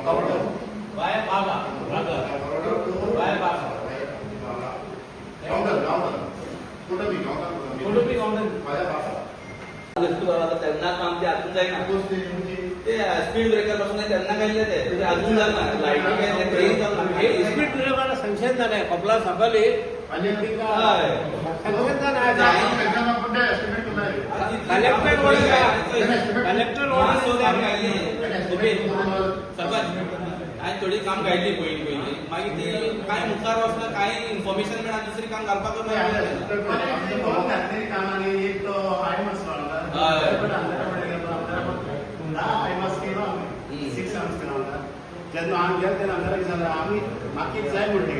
वाया बागा वाया बागा कुठं त्यांना काम ते अजून जाईना ते स्पीड ब्रेकर पासून त्यांना काही ते अजून जाणार लाईट ट्रेन स्पीड ब्रेकर संशय नाही कपला सकाळी कलेक्टर आणि थोडी काम घायली पयली मागीर ती काय मुखार वचना काय इन्फॉर्मेशन मेळना दुसरी काम घालपाक जेन्ना आमी गेले तेन्ना अंधाराक जालें आमी मागीर जाय म्हणटी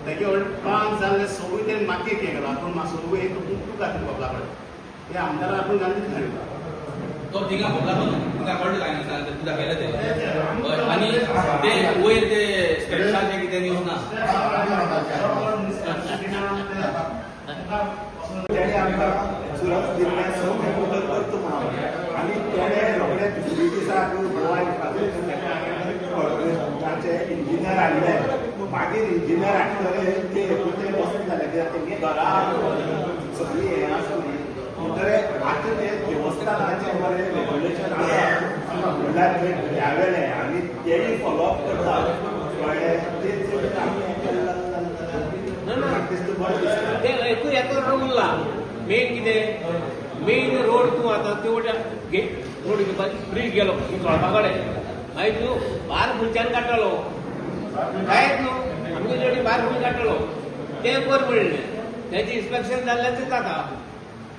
तेगे 5 जाले सगळी ते मागीर हे केला पूण सगळी एक तूं घातली कपला कडेन ते आमदार आपूण घालून घालता तो तिका भोगला तो तिका कळलं काय तुझा केलं ते आणि ते वयर ते स्पेशल जे कितें न्यूज ना तेणे आमकां सुरत दिल्ल्यान सगळें बदल करता म्हणून आनी तेणे रोखडे दुसरे दिसाक ताचे इंजिनियर हाडले मागीर इंजिनियर हाडटले ते बसून जाले कित्याक तेंगे घरा सगळी हें आसली आतां ते देवस्थानाचें बरें रेग्युलेशन म्हणल्यार ह्या वेळें आनी तेय फॉलोअप करता कळ्ळें तेच आमी हें केलें ते एकूच येतो उरला मेन कितें मेन रोड तूं आतां त्यो रोड ब्रिज गेलो चोळपा कडेन मागीर तूं भार खंयच्यान काडटलो कांयच न्हू आमगे जोडी भार खंय काडटलो तें कर पडलें तेजें इन्स्पेक्शन जाल्लें तें जाता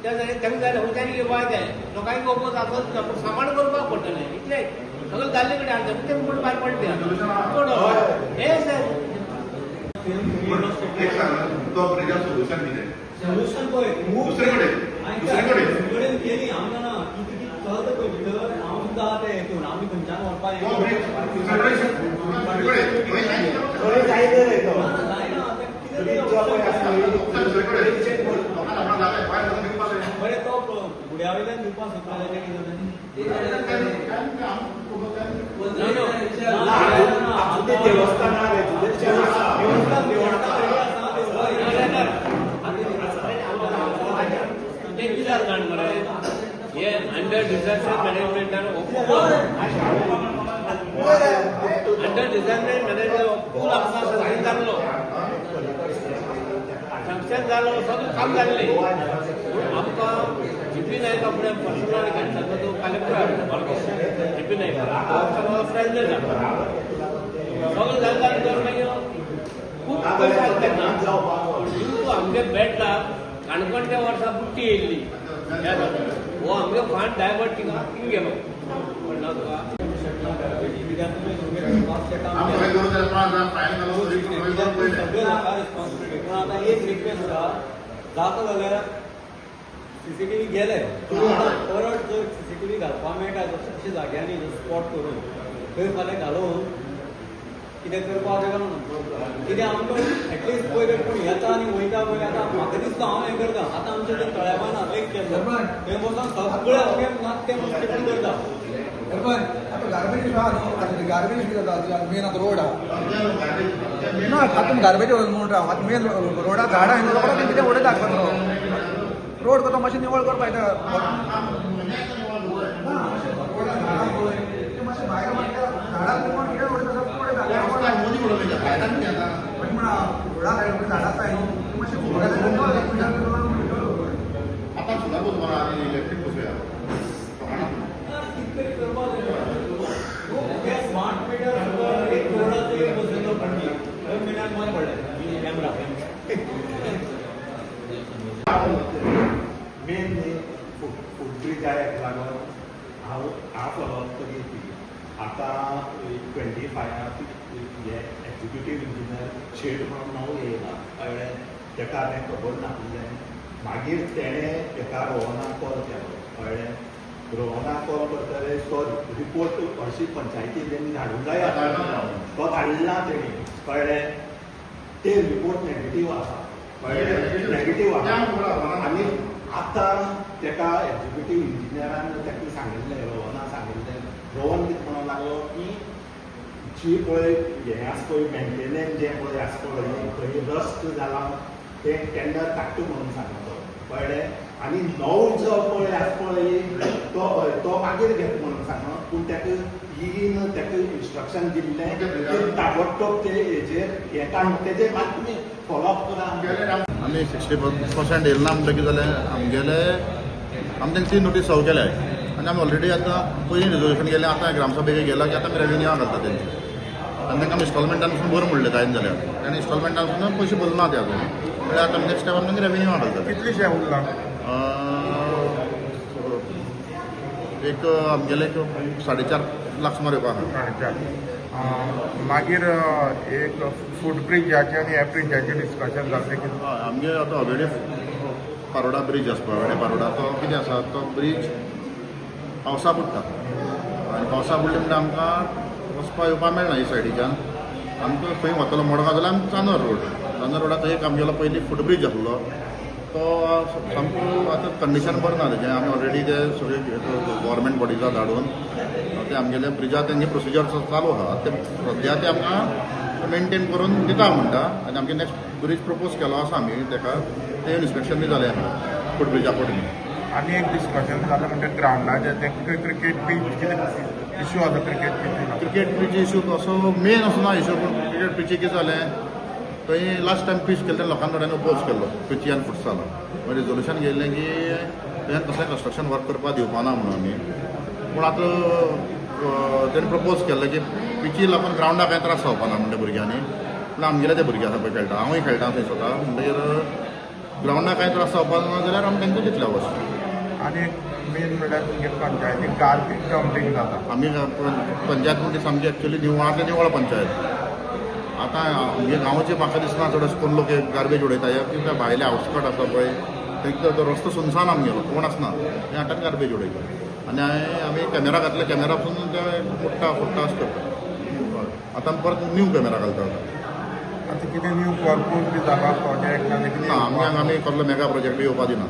त्या जाग्यार तेंका जाय खंयच्यान घेवपाक जाय लोकांक घेवपाक जाता सामान करपाक पडटलें इतलें सगळें जाल्ले कडेन हाडटा तें कोण भायर पडलें हें सर तो ब्रिजात सोल्युशन कितें सोल्युशन पळय दुसरे कडेन केली आमकां ना कितें चलता पळय भितर हांव सुद्दां आतां हें करून आमी खंयच्यान व्हरपाक बरें तो फुड्या वयल्यान दिवपाक सोदता हे under disaster management under disaster management full आमकां सक्सेस जाल्लो सगळें काम जाल्लें आमकां जीपी नायका फुडें पर्सनल घेतला तो कलेक्टर जीपी नायका प्रेसिडेंट सगळें जालें मागीर खूब पयशे आसले आमगे बेटला काणकोणच्या वर्सा बुट्टी येयल्ली हो आमगे फांड डायवर्ट थिंगा गेलो एक रिक्वेस्ट आहा जाता जाल्यार सीसीटीव्ही गेले परत जर सीसीटीव्ही घालपाक मेळटा अशा जाग्यांनी स्पॉट करून थंय फाल्यां घालून कितें करपाक जाय म्हणून कित्याक आमकां एटलिस्ट पयलीं पूण येता आनी वयता पळय आतां म्हाका दिसता हांव हें करता आतां आमच्या ते तळ्याबान लेक केल्लो थंय बसून सगळें आमगे नात तें नुस्तें करता गार्बेज गार्बेज कितें जाता मेन आतां रोड आहा ना हातून गार्बेज म्हणून राव आतां मेन रोडा झाडां हांगा लोकांक कितें उडयता आसतलो रोड करता मातशें निवळ करपा येता मातशें भायर झाडां किंवा कितें उडयता रोडा सायडीन झाडां आसाय मातशें आता सुद्धा बोलवा आणि इलेक्ट्रिक बसूया स्मार्ट मीटर एक रोडाचो एक बसयलो पडली थंय मिण्याक बंद पडलें कॅमेरा मेन फुटब्रिजाक लागून हांव फॉलोअप करीत आतां 25 हे एक्झिक्युटीव इंजिनियर शेड म्हणून नांव येयला कळ्ळें तेका हांवें खबर नासलें मागीर तेणें एका रोहनाक कॉल केलो कळ्ळें रोहनाक कॉल करतले तो रिपोर्ट हरशी पंचायतीन तेणी धाडूंक जाय तो धाडला तेणी कळ्ळें ते रिपोर्ट नेगेटीव आसा कळ्ळें नेगेटीव आसा आनी आतां तेका एक्झिक्युटीव इंजिनियरान तेका सांगिल्लें रोहनाक सांगिल्लें रोहन कितें म्हणूंक लागलो की जी पळय हें आसा पळय मेंटेनन्स जें पळय आसा पळय खंय रस्ट जाला तें टेंडर काडटा म्हणून सांगलो कळ्ळें आनी नवो जो पळय आसा पळय तो मागीर घेता म्हणून सांगलो पूण ताका हीन ताका इन्स्ट्रक्शन दिल्लें की ताबडतोब ते हेजेर हें काडून तेजेर मात तुमी फॉलोअप करा आमी 60% येयला ना म्हणटकीर जाल्यार आमी तांकां 3 नोटीस सर्व केल्या आनी आमी ऑलरेडी आतां पयलीं रिजोल्युशन गेलें आतां ग्रामसभेक गेला की आतां आमी रेव्हेन्यूआ घालता तेंचे आनी तांकां इन्स्टॉलमेंटान पसून भर म्हणलें जायना जाल्यार ताणें इन्स्टॉलमेंटान पसून पयशे भरले ना ते अजून म्हळ्यार आतां नेक्स्ट टायम आमी रेव्हेन्यूआ घालता कितलेशे उरला एक आमगेले एक 4.5 लाख सुमार येवपा आहा मागीर एक फुटब्रिजाचे आनी ह्या ब्रिजाचें डिस्कशन जातलें की हय आमगे आतां ऑलरेडी पारोडा ब्रीज आसा पळय पारोडा तो कितें आसा तो ब्रीज पावसा पडटा आनी पावसा पडले म्हणटा आमकां वचपा येवपा मेळना ही सायडीच्यान आमकां खंय वतलो मडगांव जाल्यार आमी चांदोर रोडाक एक आमगेलो पयलीं फुटब्रीज आसलो तो सामको आतां कंडिशन बरें ना तेजें आमी ऑलरेडी ते सगळे गव्हर्मेंट बॉडीजा धाडून ते आमगेले ब्रिजार तेंचे प्रोसिजर चालू आहा ते सद्या ते आमकां मेनटेन करून दिता म्हणटा आनी आमगे नेक्स्ट ब्रीज प्रपोज केलो आसा आमी ताका ते इन्स्पेक्शन बी जालें फुटब्रिजा पडून आनी एक डिस्कशन जालें म्हणजे ग्रावंडाचें तें क्रिकेट पीच कितें इश्यू आसा cricket pitch cricket pitch issue असो मेन असो ना इश्यू पूण क्रिकेट पिची कितें जालें थंय लास्ट टायम पीच केल्ले लोकां कडेन ओपोज केल्लो पिची आनी फुटसाला मागीर रिजोल्युशन घेयल्लें की थंय कसलें कंस्ट्रक्शन वर्क करपाक दिवपा ना म्हणून आमी पूण आतां तेणें प्रपोज केल्लें की पिची लागून ग्रावंडाक कांय त्रास जावपा ना म्हणटा भुरग्यांनी पूण आमगेले ते भुरगे आसा पळय खेळटा हांवूय खेळटा थंय स्वता म्हणटकीर ग्रावंडाक कांय त्रास जावपा ना जाल्यार आमी तांकां दितले वच आनी मेन म्हणल्यार तुमगे पंचायतीक गार्बेज डंपिंग जाता आमी पंचायत म्हणजे सामकी एक्चुली निवळ पंचायत आतां आमगे गांवचे म्हाका दिसना चड अशें करून लोक गार्बेज उडयता कित्याक भायले आउटस्कट आसा पळय थंय तो रस्तो सुनसान आमगेलो कोण आसना थंय हाटान गार्बेज उडयता आनी आमी कॅमेरा घातले कॅमेरा पसून ते फुट्टा अशें करता आतां परत न्यू कॅमेरा घालता आतां कितें न्यू वर्कूय बी जाता प्रोजेक्ट आनी कितें ना आमी कसलो मेगा प्रोजेक्ट येवपा दिना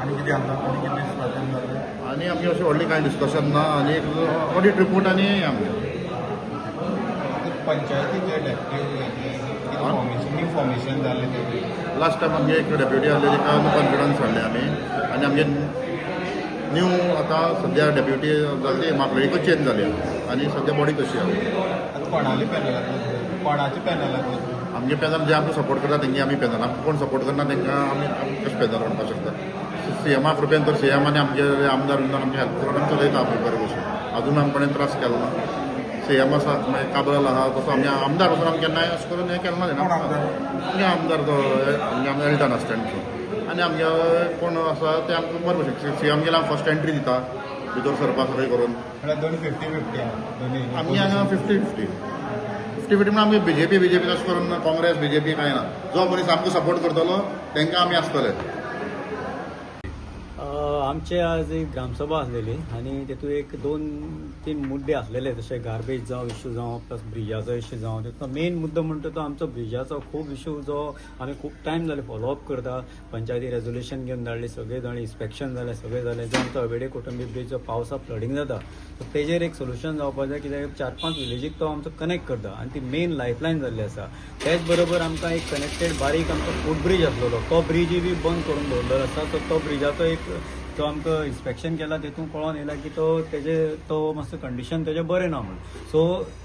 आनी कितें आसा आनी कितें डिस्कशन जालें आनी आमगे अशें व्हडलें कांय डिस्कशन ना आनी एक ऑडिट रिपोर्ट आनी आमगे पंचायतीचे डेप्युटी फॉर्मेशन जालें तें लास्ट टायम आमगे एक डेप्युटी आहले ताका कॉन्फिडन्स हाडले आमी आनी आमगे न्यू आतां सद्या डेप्युटी जाली म्हापळेकूच चेंज जाली आनी सद्या बॉडी तशी आहा कोणाली कोणाचे पॅनलाक आमगे पॅनल जे आमकां सपोर्ट करता तेंगे आमी पॅनल आमकां कोण सपोर्ट करना तांकां आमी कशें पॅनल म्हणपाक शकता सीएमा रुपयान तर सीएमानी आमचे आमदार आमकां हेल्प करून आमी चलयता आमी बरें भशेन अजून आमी कोणें त्रास केलो ना सीएम आसा मागीर काबराल आहा तसो आमी आमदार वचून आमी केन्नाय अशें करून हें केलें ना आमगे आमदार तो आमगे एल्टन आसता आनी आमगे कोण आसा ते आमकां बरें भशेन सीएम गेल्यार फर्स्ट एंट्री दिता भितर सरपा सगळें करून दोन 50-50 आमी हांगा 50-50 म्हणून आमी बीजेपी तशें करून काँग्रेस बीजेपी कांय ना जो मनीस आमकां सपोर्ट करतलो तांकां आमी आसतले आमचे आज एक ग्रामसभा आसलेली आनी तेतून एक 2-3 मुद्दे आसलेले जशे गार्बेज जावं इश्यू जावं प्लस ब्रिजाचो इश्यू जावं तेतून मेन मुद्दो म्हणटा तो आमचो ब्रिजाचो खूब इश्यू जो आमी खूब टायम जाले फॉलोअप करता पंचायती रेजोल्युशन घेवन धाडली सगळे जाण इन्स्पेक्शन जालें सगळें जालें जो आमचो हवेडे कुटुंबी ब्रिज पावसा फ्लडिंग जाता सो तेजेर एक सोल्युशन जावपाक जाय कित्याक 4-5 विलेजीक तो आमचो कनेक्ट करता आनी ती मेन लायफलायन जाल्ली आसा तेच बरोबर आमकां एक कनेक्टेड बारीक आमचो फूट ब्रिज आसलेलो तो ब्रिजूय बी बंद करून दवरलेलो आसा सो तो ब्रिजाचो एक तो आमकां इन्स्पेक्शन केला तेतून कळोन येयला की तो मातसो कंडिशन तेजें बरें ना म्हणून सो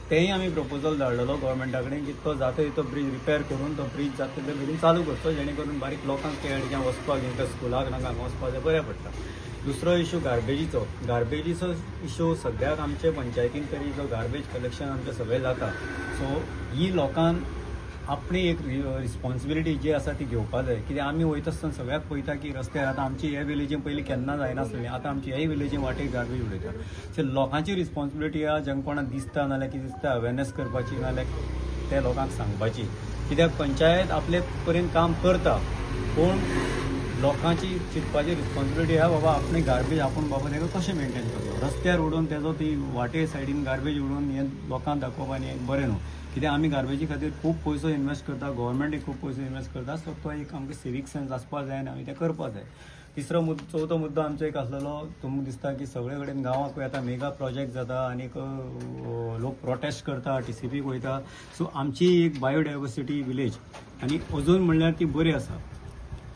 तेंय आमी प्रपोजल धाडलेलो गव्हर्मेंटा कडेन की तो जाता तो ब्रिज रिपेर करून तो ब्रिज जाता तितले बेगीन चालू करचो जेणे करून बारीक लोकांक त्या ठिकाणी वचपाक जेंका स्कुलाक नाका वचपाक ते बरें पडटा दुसरो इश्यू गार्बेजीचो इश्यू सद्याक आमचे पंचायतीन तरी जो गार्बेज कलेक्शन आमचें सगळें जाता सो ही लोकांक आपली एक रिस्पॉन्सिबिलिटी जी आसा ती घेवपाक जाय कित्याक आमी वयता आसतना सगळ्याक पळयता की रस्त्यार आतां आमची ह्या विलेजीन पयलीं केन्ना जायनासलें आतां आमची ह्याय विलेजीन वाटेक गार्बेज उडयता सो लोकांची रिस्पॉन्सिबिलिटी आहा जेंका कोणाक दिसता नाल्यार कितें दिसता अवेरनेस करपाची नाल्यार त्या लोकांक सांगपाची कित्याक पंचायत आपले परीन काम करता पूण लोकांची चिंतपाची रिस्पॉन्सिबिलिटी आहा बाबा आपणें गार्बेज आपूण बाबा ताका कशें मेंटेन करतलो रस्त्यार उडोवन तेजो ती वाटे सायडीन गार्बेज उडोवन हें लोकांक दाखोवप आनी हें बरें न्हू कित्याक आमी गार्बेजी खातीर खूब पयसो इन्वेस्ट करता गव्हर्मेंटूय खूब पयसो इन्वेस्ट करता सो तो एक आमकां सिवीक सेन्स आसपाक जाय आनी आमी तें करपाक जाय चवथो मुद्दो आमचो एक आसलेलो, तुमकां दिसता की सगळे कडेन गांवांक आतां मेगा प्रोजेक्ट जाता आनीक लोक प्रोटेस्ट करता, TCPक वयता. सो आमची एक बायोडायवर्सिटी विलेज आनी अजून म्हणल्यार ती बरी आसा.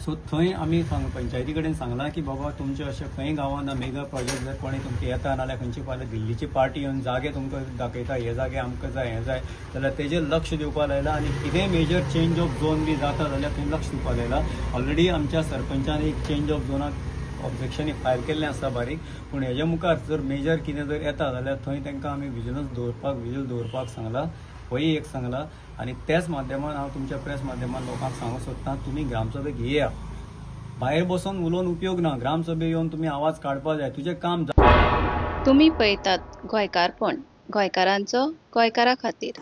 सो थंय आमी पंचायती कडेन सांगलां की बाबा तुमचे अशे खंय गांवांत मेगा प्रोजेक्ट जर कोणी तुमकां येता नाल्यार खंयची फाल्यां दिल्लीची पार्टी येवन जागे तुमकां दाखयता, हे जागे आमकां जाय हें जाय जाल्यार तेजेर लक्ष दिवपा लायला. आनी कितेंय मेजर चेंज ऑफ झोन बी जाता जाल्यार थंय लक्ष दिवपा लायला. ऑलरेडी आमच्या सरपंचान एक चेंज ऑफ झोनाक ऑब्जेक्शन फायल केल्लें आसा बारीक, पूण हेज्या मुखार जर मेजर कितें जर येता जाल्यार थंय तांकां आमी विजिलन्स दवरपाक सांगला. होय एक सांगला. आनी त्याच माध्यमान हांव तुमच्या प्रेस माध्यमान लोकांक सांगूंक सोदतां, तुमी ग्रामसभेक येया. भायर बसून उलोवन उपयोग ना. ग्रामसभेक येवन तुमी आवाज काडपा जाय. तुजें काम तुम्ही पळयतात गोंयकारपण, गोंयकारांचो गोंयकारा खातीर.